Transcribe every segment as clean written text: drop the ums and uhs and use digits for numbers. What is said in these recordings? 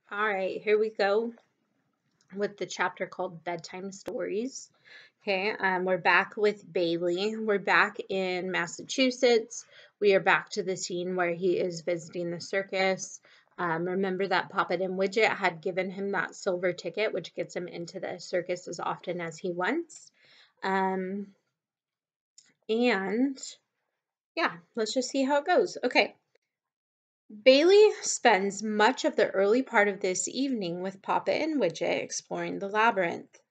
All right, here we go with the chapter called Bedtime Stories. Okay, we're back with Bailey. We're back in Massachusetts. We are back to the scene where he is visiting the circus. Remember that Poppet and Widget had given him that silver ticket, which gets him into the circus as often as he wants. Um, and yeah, let's just see how it goes. Okay. Bailey spends much of the early part of this evening with Papa and Widget exploring the labyrinth,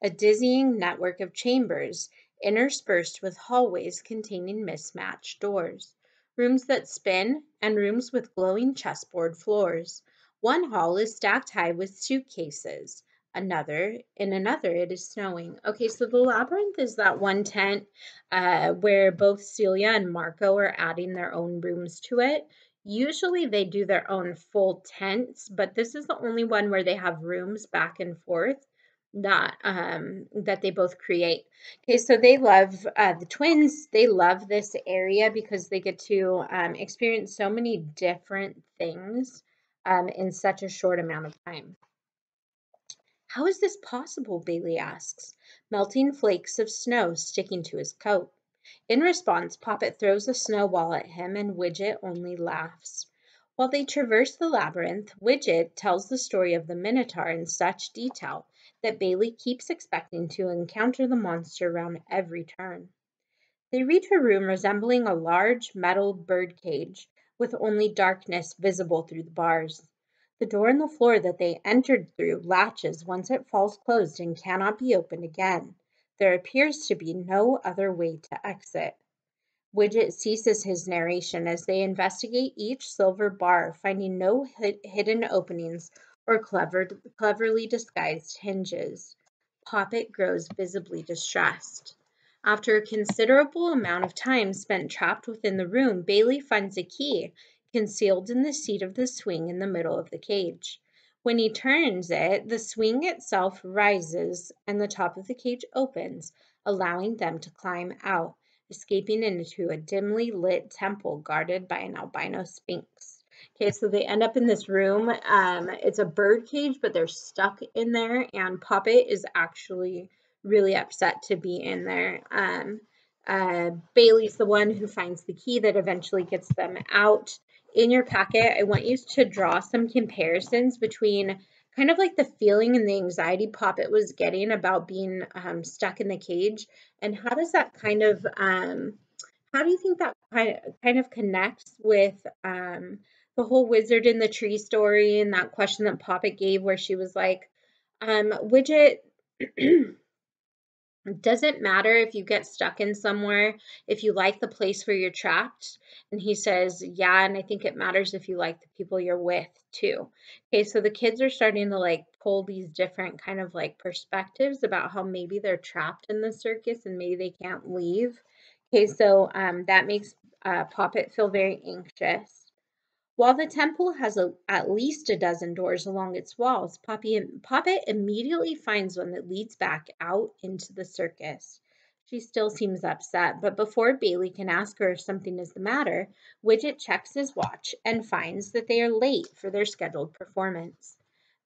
a dizzying network of chambers interspersed with hallways containing mismatched doors, rooms that spin, and rooms with glowing chessboard floors. One hall is stacked high with suitcases. In another, it is snowing. Okay, so the labyrinth is that one tent where both Celia and Marco are adding their own rooms to it. Usually they do their own full tents, but this is the only one where they have rooms back and forth that they both create. Okay, so they love the twins. They love this area because they get to experience so many different things in such a short amount of time. How is this possible? Bailey asks, melting flakes of snow sticking to his coat. In response, Poppet throws a snowball at him and Widget only laughs. While they traverse the labyrinth, Widget tells the story of the Minotaur in such detail that Bailey keeps expecting to encounter the monster around every turn. They reach a room resembling a large metal birdcage, with only darkness visible through the bars. The door in the floor that they entered through latches once it falls closed and cannot be opened again. There appears to be no other way to exit. Widget ceases his narration as they investigate each silver bar, finding no hidden openings or cleverly disguised hinges. Poppet grows visibly distressed. After a considerable amount of time spent trapped within the room, Bailey finds a key concealed in the seat of the swing in the middle of the cage. When he turns it, the swing itself rises and the top of the cage opens, allowing them to climb out, escaping into a dimly lit temple guarded by an albino sphinx. Okay, so they end up in this room. It's a bird cage, but they're stuck in there, and Poppet is actually really upset to be in there. Bailey's the one who finds the key that eventually gets them out. In your packet, I want you to draw some comparisons between kind of like the feeling and the anxiety Poppet was getting about being stuck in the cage, and how does that how do you think that kind of connects with the whole wizard in the tree story and that question that Poppet gave where she was like, Widget, does it matter if you get stuck in somewhere, if you like the place where you're trapped? And he says, yeah, and I think it matters if you like the people you're with too. Okay, so the kids are starting to like pull these different kind of like perspectives about how maybe they're trapped in the circus and maybe they can't leave. Okay, so that makes Poppet feel very anxious. While the temple has at least a dozen doors along its walls, Poppet immediately finds one that leads back out into the circus. She still seems upset, but before Bailey can ask her if something is the matter, Widget checks his watch and finds that they are late for their scheduled performance.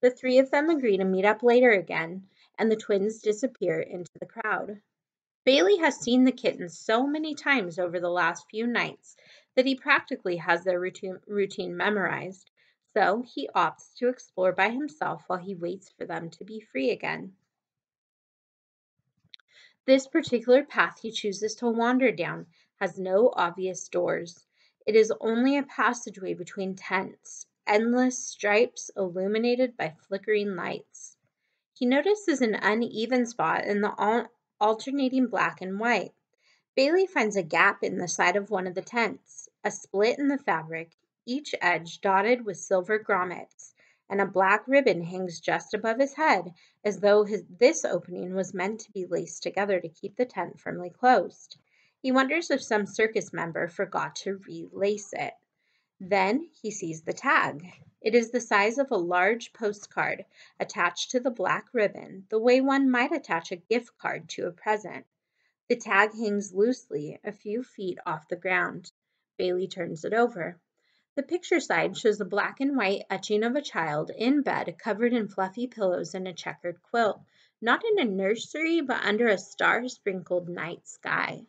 The three of them agree to meet up later again, and the twins disappear into the crowd. Bailey has seen the kittens so many times over the last few nights that he practically has their routine memorized, so he opts to explore by himself while he waits for them to be free again. This particular path he chooses to wander down has no obvious doors. It is only a passageway between tents, endless stripes illuminated by flickering lights. He notices an uneven spot in the alternating black and white. Bailey finds a gap in the side of one of the tents, a split in the fabric, each edge dotted with silver grommets, and a black ribbon hangs just above his head, as though this opening was meant to be laced together to keep the tent firmly closed. He wonders if some circus member forgot to relace it. Then he sees the tag. It is the size of a large postcard attached to the black ribbon, the way one might attach a gift card to a present. The tag hangs loosely a few feet off the ground. Bailey turns it over. The picture side shows a black and white etching of a child in bed covered in fluffy pillows and a checkered quilt, not in a nursery, but under a star-sprinkled night sky.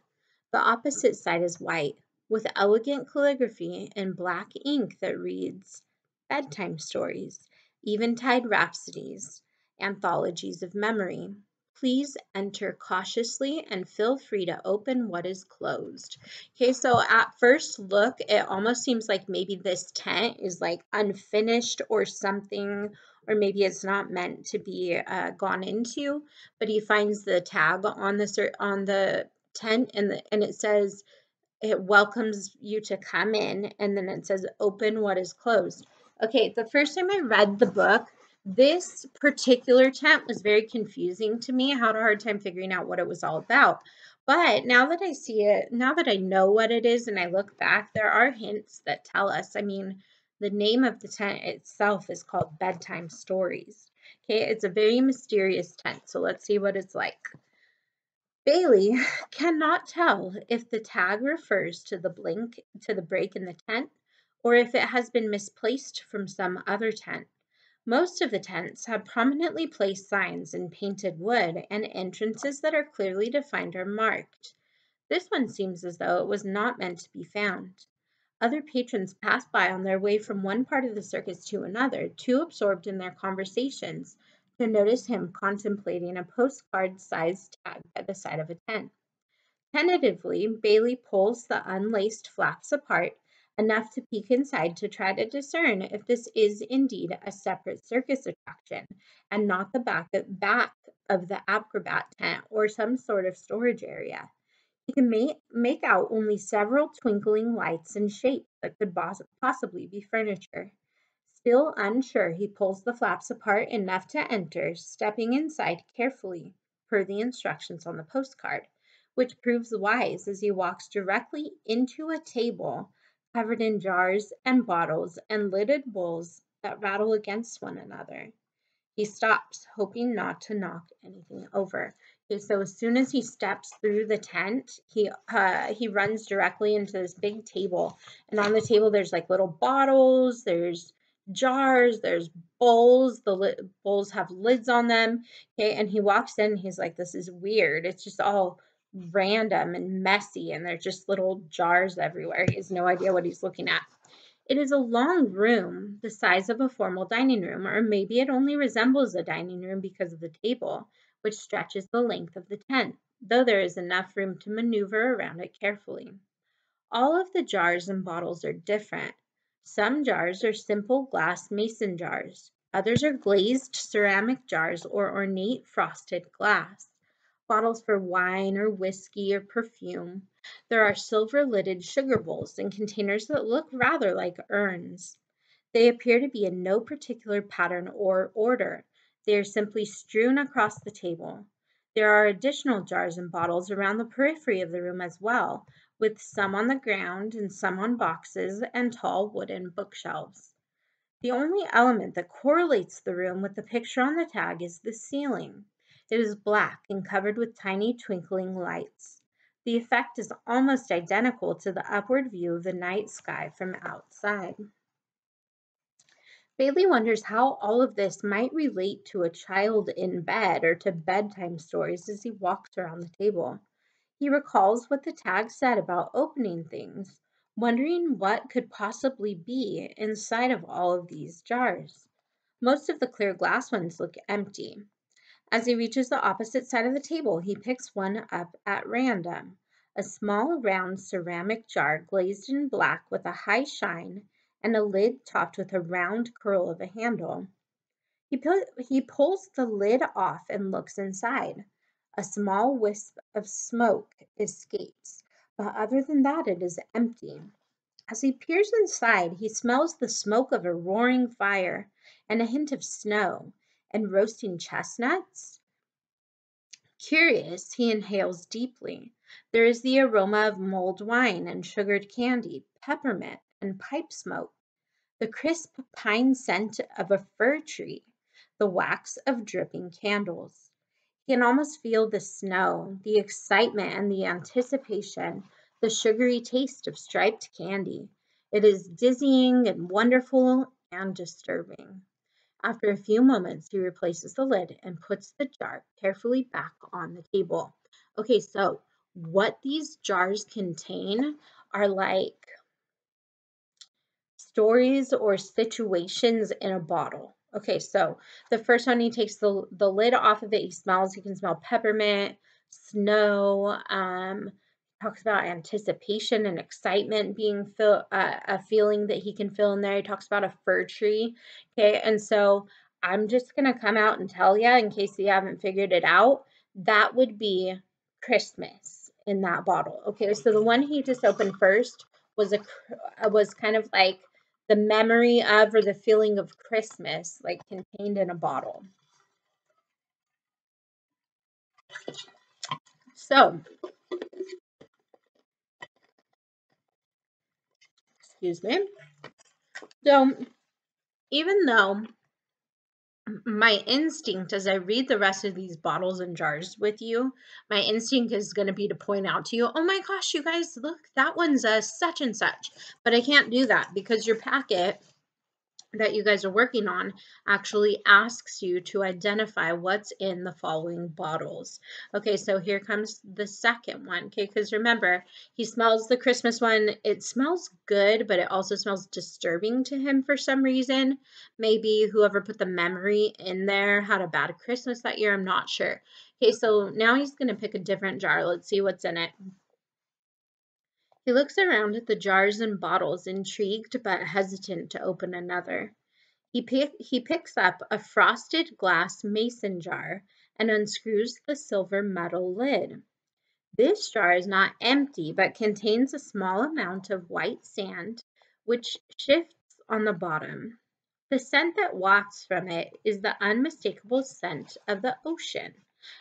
The opposite side is white, with elegant calligraphy in black ink that reads, Bedtime Stories, Eventide Rhapsodies, Anthologies of Memory. Please enter cautiously and feel free to open what is closed. Okay, so at first look, it almost seems like maybe this tent is like unfinished or something, or maybe it's not meant to be gone into. But he finds the tag on the tent, and it says it welcomes you to come in, and then it says open what is closed. Okay, the first time I read the book, this particular tent was very confusing to me. I had a hard time figuring out what it was all about. But now that I see it, now that I know what it is and I look back, there are hints that tell us. I mean, the name of the tent itself is called Bedtime Stories. Okay, it's a very mysterious tent. So let's see what it's like. Bailey cannot tell if the tag refers to the break in the tent or if it has been misplaced from some other tent. Most of the tents have prominently placed signs in painted wood and entrances that are clearly defined or marked. This one seems as though it was not meant to be found. Other patrons pass by on their way from one part of the circus to another, too absorbed in their conversations to notice him contemplating a postcard-sized tag by the side of a tent. Tentatively, Bailey pulls the unlaced flaps apart enough to peek inside to try to discern if this is indeed a separate circus attraction and not the back of the acrobat tent or some sort of storage area. He can make out only several twinkling lights and shapes that could possibly be furniture. Still unsure, he pulls the flaps apart enough to enter, stepping inside carefully, per the instructions on the postcard, which proves wise as he walks directly into a table covered in jars and bottles and lidded bowls that rattle against one another. He stops, hoping not to knock anything over. Okay, so as soon as he steps through the tent, he runs directly into this big table, and on the table there's like little bottles, there's jars, there's bowls. The bowls have lids on them. Okay, and he walks in. And he's like, "This is weird. It's just all random and messy, and there's just little jars everywhere." He has no idea what he's looking at. It is a long room, the size of a formal dining room, or maybe it only resembles a dining room because of the table, which stretches the length of the tent, though there is enough room to maneuver around it carefully. All of the jars and bottles are different. Some jars are simple glass mason jars. Others are glazed ceramic jars or ornate frosted glass. Bottles for wine or whiskey or perfume. There are silver-lidded sugar bowls and containers that look rather like urns. They appear to be in no particular pattern or order. They are simply strewn across the table. There are additional jars and bottles around the periphery of the room as well, with some on the ground and some on boxes and tall wooden bookshelves. The only element that correlates the room with the picture on the tag is the ceiling. It is black and covered with tiny twinkling lights. The effect is almost identical to the upward view of the night sky from outside. Bailey wonders how all of this might relate to a child in bed or to bedtime stories as he walks around the table. He recalls what the tag said about opening things, wondering what could possibly be inside of all of these jars. Most of the clear glass ones look empty. As he reaches the opposite side of the table, he picks one up at random. A small round ceramic jar glazed in black with a high shine and a lid topped with a round curl of a handle. He pulls the lid off and looks inside. A small wisp of smoke escapes, but other than that, it is empty. As he peers inside, he smells the smoke of a roaring fire and a hint of snow and roasting chestnuts. Curious, he inhales deeply. There is the aroma of mulled wine and sugared candy, peppermint, and pipe smoke, the crisp pine scent of a fir tree, the wax of dripping candles. He can almost feel the snow, the excitement and the anticipation, the sugary taste of striped candy. It is dizzying and wonderful and disturbing. After a few moments, he replaces the lid and puts the jar carefully back on the table. Okay, so what these jars contain are like stories or situations in a bottle. Okay, so the first one, he takes the lid off of it. He smells, he can smell peppermint, snow, talks about anticipation and excitement being a feeling that he can feel in there. He talks about a fir tree. Okay, and so I'm just gonna come out and tell you, in case you haven't figured it out, that would be Christmas in that bottle. Okay, so the one he just opened first was kind of like the memory of or the feeling of Christmas, like contained in a bottle. So, excuse me. So, even though my instinct as I read the rest of these bottles and jars with you, my instinct is going to be to point out to you, oh my gosh, you guys, look, that one's a such and such. But I can't do that because your packet that you guys are working on actually asks you to identify what's in the following bottles. Okay, so here comes the second one. Okay, because remember, he smells the Christmas one. It smells good, but it also smells disturbing to him for some reason. Maybe whoever put the memory in there had a bad Christmas that year. I'm not sure. Okay, so now he's going to pick a different jar. Let's see what's in it. He looks around at the jars and bottles, intrigued but hesitant to open another. He picks up a frosted glass mason jar and unscrews the silver metal lid. This jar is not empty but contains a small amount of white sand, which shifts on the bottom. The scent that wafts from it is the unmistakable scent of the ocean,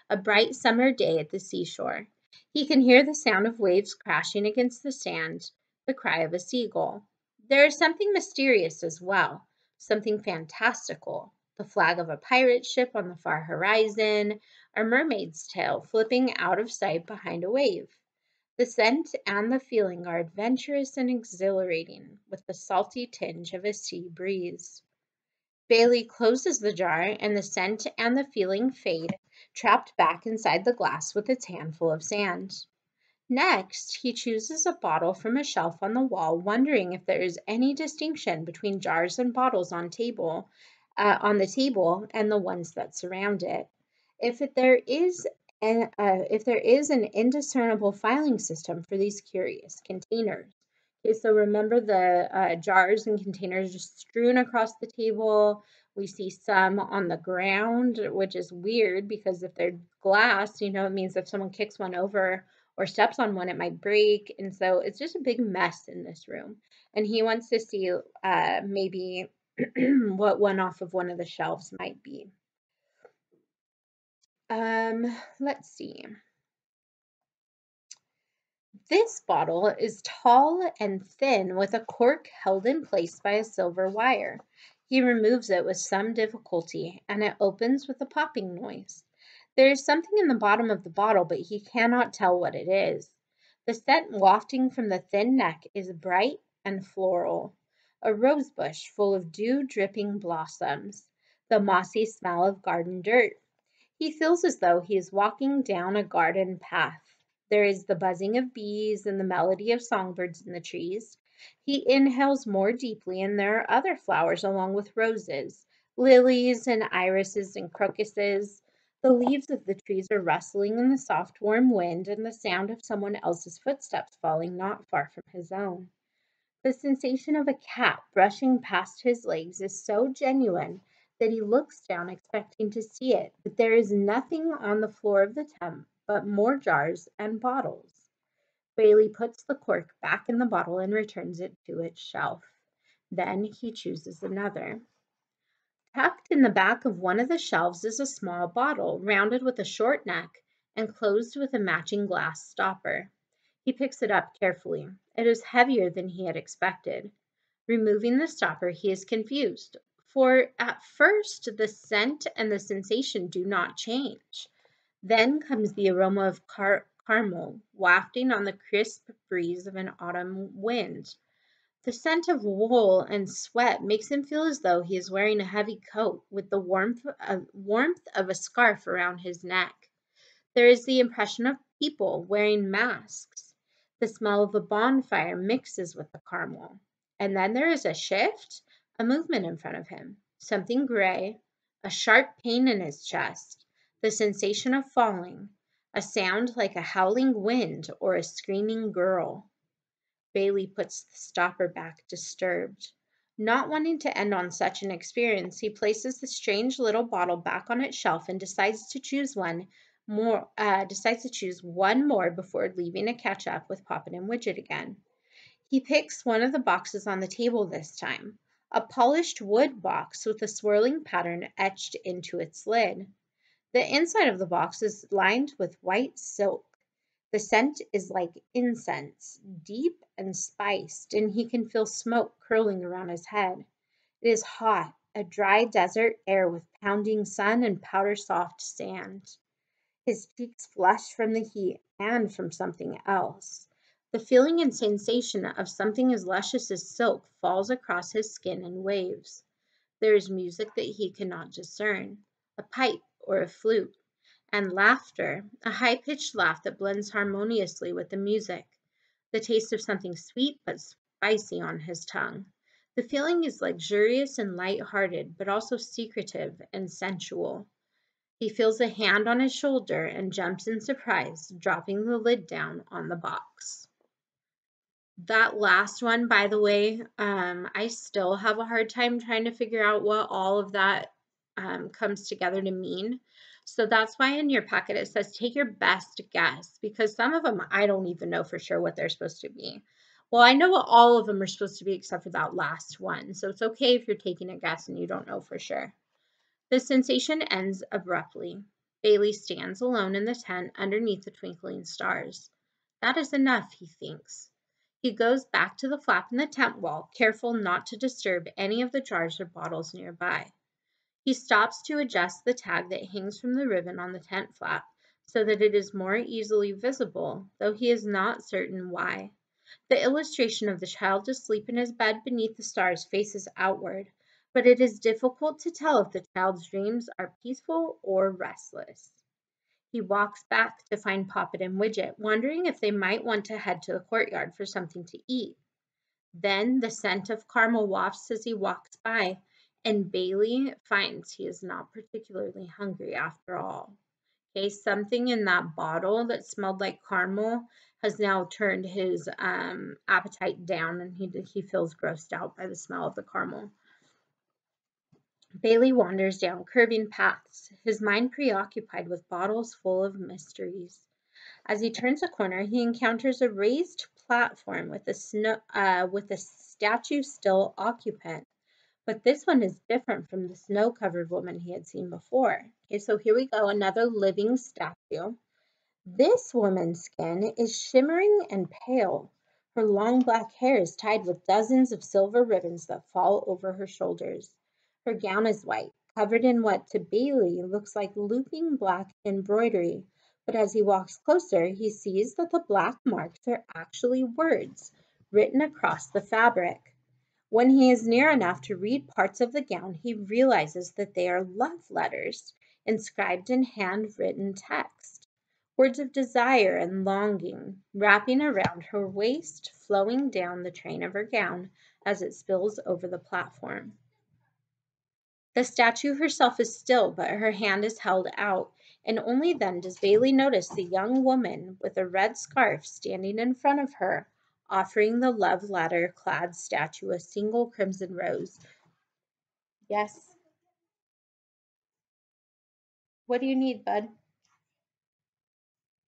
a bright summer day at the seashore. He can hear the sound of waves crashing against the sand, the cry of a seagull. There is something mysterious as well, something fantastical. The flag of a pirate ship on the far horizon, a mermaid's tail flipping out of sight behind a wave. The scent and the feeling are adventurous and exhilarating, with the salty tinge of a sea breeze. Bailey closes the jar, and the scent and the feeling fade, trapped back inside the glass with its handful of sand. Next, he chooses a bottle from a shelf on the wall, wondering if there is any distinction between jars and bottles on the table and the ones that surround it. If there is an indiscernible filing system for these curious containers. Okay, so remember the jars and containers just strewn across the table. We see some on the ground, which is weird because if they're glass, it means if someone kicks one over or steps on one, it might break. And so it's just a big mess in this room. And he wants to see maybe what one off of one of the shelves might be. Let's see. This bottle is tall and thin with a cork held in place by a silver wire. He removes it with some difficulty, and it opens with a popping noise. There is something in the bottom of the bottle, but he cannot tell what it is. The scent wafting from the thin neck is bright and floral. A rose bush full of dew-dripping blossoms. The mossy smell of garden dirt. He feels as though he is walking down a garden path. There is the buzzing of bees and the melody of songbirds in the trees. He inhales more deeply, and there are other flowers along with roses, lilies and irises and crocuses. The leaves of the trees are rustling in the soft, warm wind, and the sound of someone else's footsteps falling not far from his own. The sensation of a cat brushing past his legs is so genuine that he looks down expecting to see it, but there is nothing on the floor of the tent but more jars and bottles. Bailey puts the cork back in the bottle and returns it to its shelf. Then he chooses another. Tucked in the back of one of the shelves is a small bottle, rounded with a short neck and closed with a matching glass stopper. He picks it up carefully. It is heavier than he had expected. Removing the stopper, he is confused, for at first the scent and the sensation do not change. Then comes the aroma of caramel, wafting on the crisp breeze of an autumn wind. The scent of wool and sweat makes him feel as though he is wearing a heavy coat with the warmth of a scarf around his neck. There is the impression of people wearing masks. The smell of a bonfire mixes with the caramel. And then there is a shift, a movement in front of him, something gray, a sharp pain in his chest, the sensation of falling, a sound like a howling wind or a screaming girl. Bailey puts the stopper back, disturbed. Not wanting to end on such an experience, he places the strange little bottle back on its shelf and decides to choose one more before leaving to catch up with Poppet and Widget again. He picks one of the boxes on the table this time, a polished wood box with a swirling pattern etched into its lid. The inside of the box is lined with white silk. The scent is like incense, deep and spiced, and he can feel smoke curling around his head. It is hot, a dry desert air with pounding sun and powder soft sand. His cheeks flush from the heat and from something else. The feeling and sensation of something as luscious as silk falls across his skin in waves. There is music that he cannot discern, a pipe or a flute, and laughter, a high-pitched laugh that blends harmoniously with the music, the taste of something sweet but spicy on his tongue. The feeling is luxurious and light-hearted, but also secretive and sensual. He feels a hand on his shoulder and jumps in surprise, dropping the lid down on the box. That last one, by the way, I still have a hard time trying to figure out what all of that comes together to mean. So that's why in your packet it says take your best guess, because some of them I don't even know for sure what they're supposed to be. Well, I know what all of them are supposed to be except for that last one. So it's okay if you're taking a guess and you don't know for sure. The sensation ends abruptly. Bailey stands alone in the tent underneath the twinkling stars. That is enough, he thinks. He goes back to the flap in the tent wall, careful not to disturb any of the jars or bottles nearby. He stops to adjust the tag that hangs from the ribbon on the tent flap so that it is more easily visible, though he is not certain why. The illustration of the child asleep in his bed beneath the stars faces outward, but it is difficult to tell if the child's dreams are peaceful or restless. He walks back to find Poppet and Widget, wondering if they might want to head to the courtyard for something to eat. Then the scent of caramel wafts as he walks by, and Bailey finds he is not particularly hungry after all. Okay, something in that bottle that smelled like caramel has now turned his appetite down, and he feels grossed out by the smell of the caramel. Bailey wanders down curving paths, his mind preoccupied with bottles full of mysteries. As he turns a corner, he encounters a raised platform with a statue still occupant. But this one is different from the snow-covered woman he had seen before. Okay, so here we go, another living statue. This woman's skin is shimmering and pale. Her long black hair is tied with dozens of silver ribbons that fall over her shoulders. Her gown is white, covered in what to Bailey looks like looping black embroidery, but as he walks closer, he sees that the black marks are actually words written across the fabric. When he is near enough to read parts of the gown, he realizes that they are love letters inscribed in handwritten text. Words of desire and longing, wrapping around her waist, flowing down the train of her gown as it spills over the platform. The statue herself is still, but her hand is held out, and only then does Bailey notice the young woman with a red scarf standing in front of her, offering the love letter-clad statue a single crimson rose. Yes? What do you need, bud?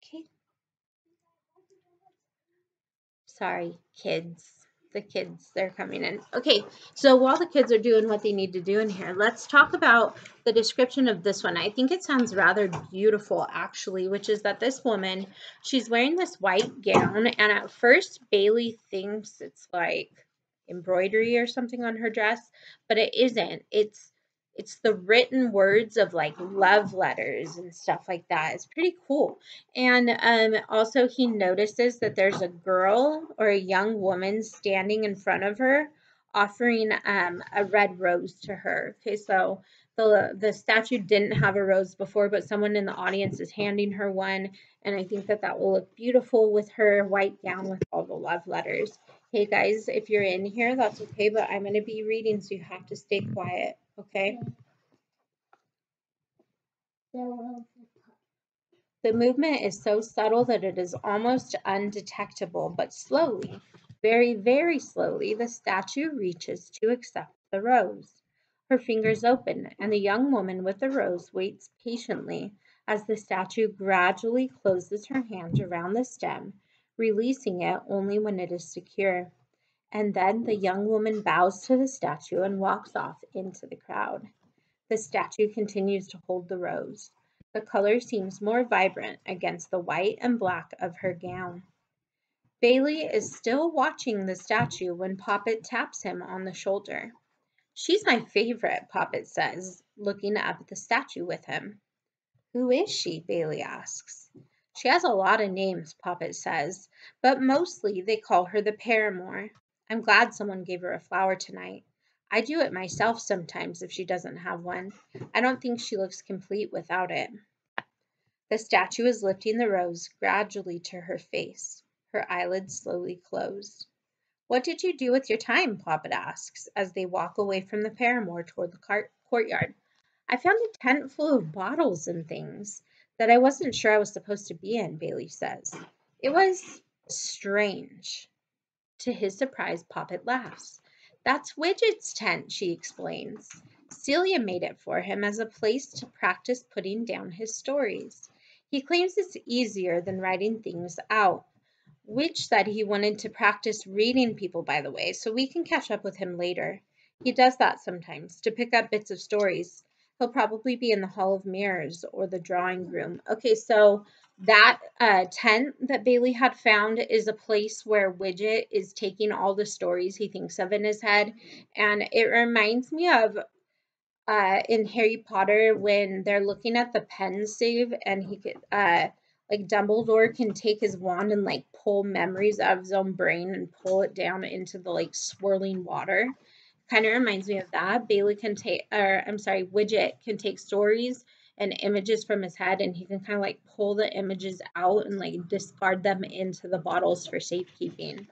Okay. Sorry, kids. The kids, they're coming in. Okay, so while the kids are doing what they need to do in here, let's talk about the description of this one. I think it sounds rather beautiful, actually, which is that this woman, she's wearing this white gown, and at first, Bailey thinks it's like embroidery or something on her dress, but it isn't. It's the written words of like love letters and stuff like that. It's pretty cool. And also, he notices that there's a girl or a young woman standing in front of her offering a red rose to her. Okay, so the statue didn't have a rose before, but someone in the audience is handing her one. And I think that that will look beautiful with her white gown with all the love letters. Hey guys, if you're in here, that's okay, but I'm going to be reading, so you have to stay quiet, okay? The movement is so subtle that it is almost undetectable, but slowly, very, very slowly, the statue reaches to accept the rose. Her fingers open, and the young woman with the rose waits patiently as the statue gradually closes her hand around the stem, releasing it only when it is secure. And then the young woman bows to the statue and walks off into the crowd. The statue continues to hold the rose. The color seems more vibrant against the white and black of her gown. Bailey is still watching the statue when Poppet taps him on the shoulder. "She's my favorite," Poppet says, looking up at the statue with him. "Who is she?" Bailey asks. "She has a lot of names," Poppet says, "but mostly they call her the Paramour. I'm glad someone gave her a flower tonight. I do it myself sometimes if she doesn't have one. I don't think she looks complete without it." The statue is lifting the rose gradually to her face. Her eyelids slowly close. "What did you do with your time?" Poppet asks as they walk away from the Paramour toward the courtyard. "I found a tent full of bottles and things that I wasn't sure I was supposed to be in," Bailey says. "It was strange." To his surprise, Poppet laughs. "That's Widget's tent," she explains. "Celia made it for him as a place to practice putting down his stories. He claims it's easier than writing things out. Widge said he wanted to practice reading people, by the way, so we can catch up with him later. He does that sometimes, to pick up bits of stories. He'll probably be in the Hall of Mirrors or the drawing room." Okay, so that tent that Bailey had found is a place where Widget is taking all the stories he thinks of in his head. And it reminds me of in Harry Potter when they're looking at the pen save and he could like Dumbledore can take his wand and like pull memories out of his own brain and pull it down into the like swirling water. Kind of reminds me of that. Widget can take stories and images from his head and he can kind of like pull the images out and like discard them into the bottles for safekeeping.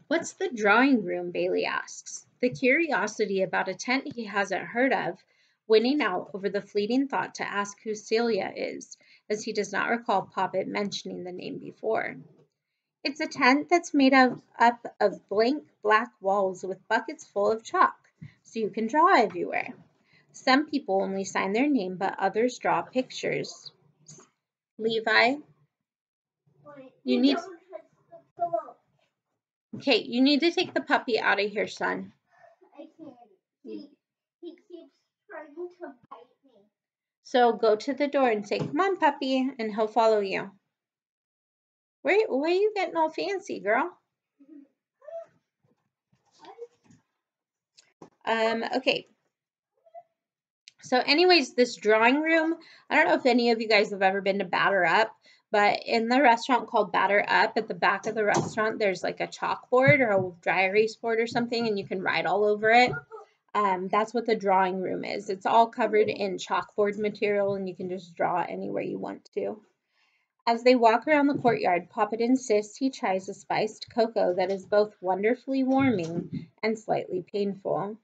"What's the drawing room?" Bailey asks, the curiosity about a tent he hasn't heard of winning out over the fleeting thought to ask who Celia is, as he does not recall Poppet mentioning the name before. "It's a tent that's made up of blank black walls with buckets full of chalk, so you can draw everywhere. Some people only sign their name, but others draw pictures." Levi, you need... Okay, you need to take the puppy out of here, son. I can't. He keeps trying to bite me. So go to the door and say, "Come on, puppy," and he'll follow you. Where are you getting all fancy, girl? Okay. So anyways, this drawing room, I don't know if any of you guys have ever been to Batter Up, but in the restaurant called Batter Up, at the back of the restaurant, there's like a chalkboard or a dry erase board or something, and you can write all over it. That's what the drawing room is. It's all covered in chalkboard material, and you can just draw anywhere you want to. As they walk around the courtyard, Poppet insists he tries a spiced cocoa that is both wonderfully warming and slightly painful.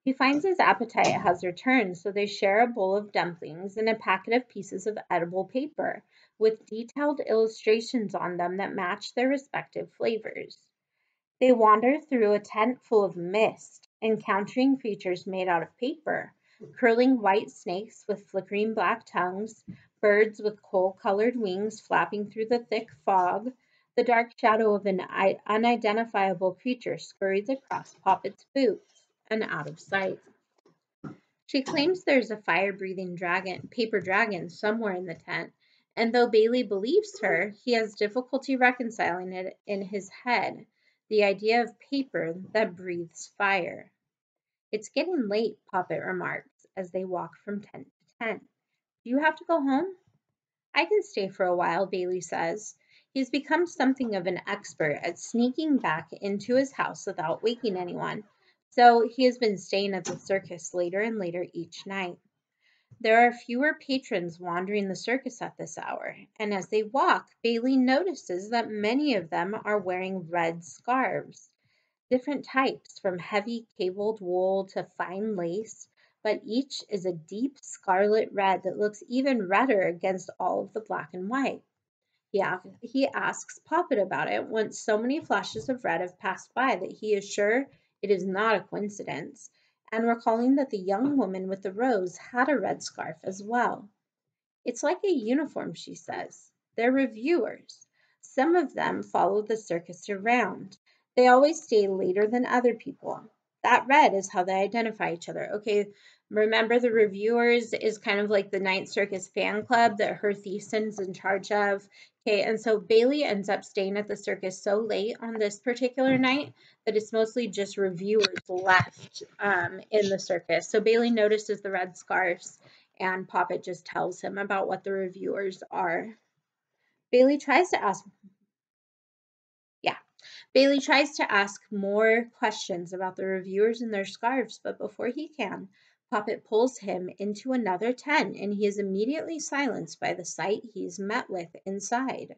He finds his appetite has returned, so they share a bowl of dumplings and a packet of pieces of edible paper with detailed illustrations on them that match their respective flavors. They wander through a tent full of mist, encountering creatures made out of paper, curling white snakes with flickering black tongues, birds with coal-colored wings flapping through the thick fog. The dark shadow of an unidentifiable creature scurries across Poppet's boots and out of sight. She claims there's a fire-breathing paper dragon somewhere in the tent, and though Bailey believes her, he has difficulty reconciling it in his head, the idea of paper that breathes fire. It's getting late, Poppet remarks as they walk from tent to tent. Do you have to go home? I can stay for a while, Bailey says. He's become something of an expert at sneaking back into his house without waking anyone, so he has been staying at the circus later and later each night. There are fewer patrons wandering the circus at this hour, and as they walk, Bailey notices that many of them are wearing red scarves. Different types, from heavy cabled wool to fine lace, but each is a deep scarlet red that looks even redder against all of the black and white. He asks Poppet about it once so many flashes of red have passed by that he is sure it is not a coincidence, and recalling that the young woman with the rose had a red scarf as well. It's like a uniform, she says. They're reviewers. Some of them follow the circus around. They always stay later than other people. That red is how they identify each other. Okay, remember the reviewers is kind of like the Night Circus fan club that her Thiessen's in charge of. Okay, and so Bailey ends up staying at the circus so late on this particular night that it's mostly just reviewers left in the circus. So Bailey notices the red scarves and Poppet just tells him about what the reviewers are. Bailey tries to ask, yeah, Bailey tries to ask more questions about the reviewers and their scarves, but before he can, Poppet pulls him into another tent and he is immediately silenced by the sight he's met with inside.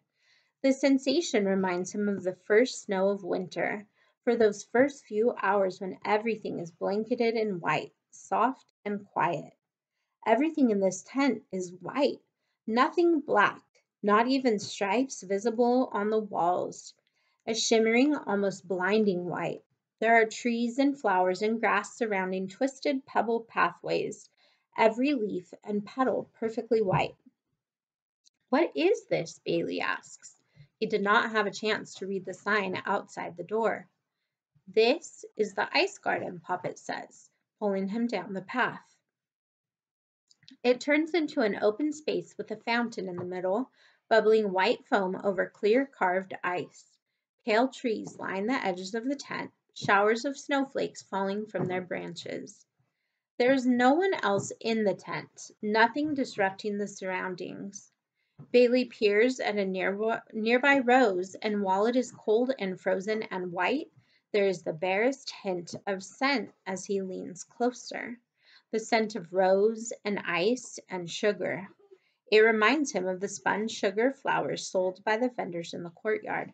The sensation reminds him of the first snow of winter, for those first few hours when everything is blanketed in white, soft and quiet. Everything in this tent is white, nothing black, not even stripes visible on the walls. A shimmering, almost blinding white. There are trees and flowers and grass surrounding twisted pebble pathways, every leaf and petal perfectly white. What is this? Bailey asks. He did not have a chance to read the sign outside the door. This is the ice garden, Poppet says, pulling him down the path. It turns into an open space with a fountain in the middle, bubbling white foam over clear carved ice. Pale trees line the edges of the tent, showers of snowflakes falling from their branches. There is no one else in the tent, nothing disrupting the surroundings. Bailey peers at a nearby rose, and while it is cold and frozen and white, there is the barest hint of scent as he leans closer. The scent of rose and ice and sugar. It reminds him of the spun sugar flowers sold by the vendors in the courtyard.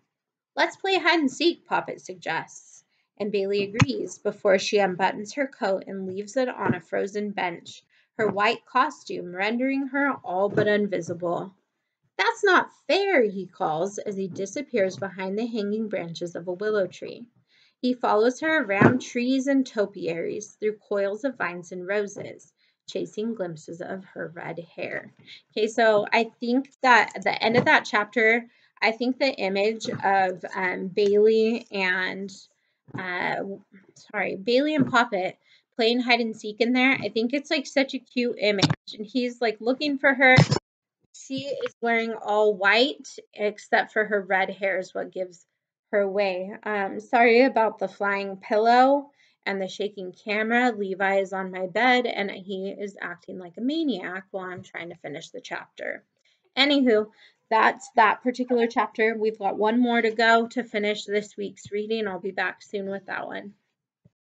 Let's play hide and seek, Poppet suggests, and Bailey agrees before she unbuttons her coat and leaves it on a frozen bench, her white costume rendering her all but invisible. That's not fair, he calls as he disappears behind the hanging branches of a willow tree. He follows her around trees and topiaries, through coils of vines and roses, chasing glimpses of her red hair. Okay, so I think that at the end of that chapter, I think the image of uh, Bailey and Poppet playing hide and seek in there, I think it's like such a cute image. And he's like looking for her. She is wearing all white except for her red hair is what gives her away. Sorry about the flying pillow and the shaking camera. Levi is on my bed and he is acting like a maniac while I'm trying to finish the chapter. Anywho, that's that particular chapter. We've got one more to go to finish this week's reading. I'll be back soon with that one.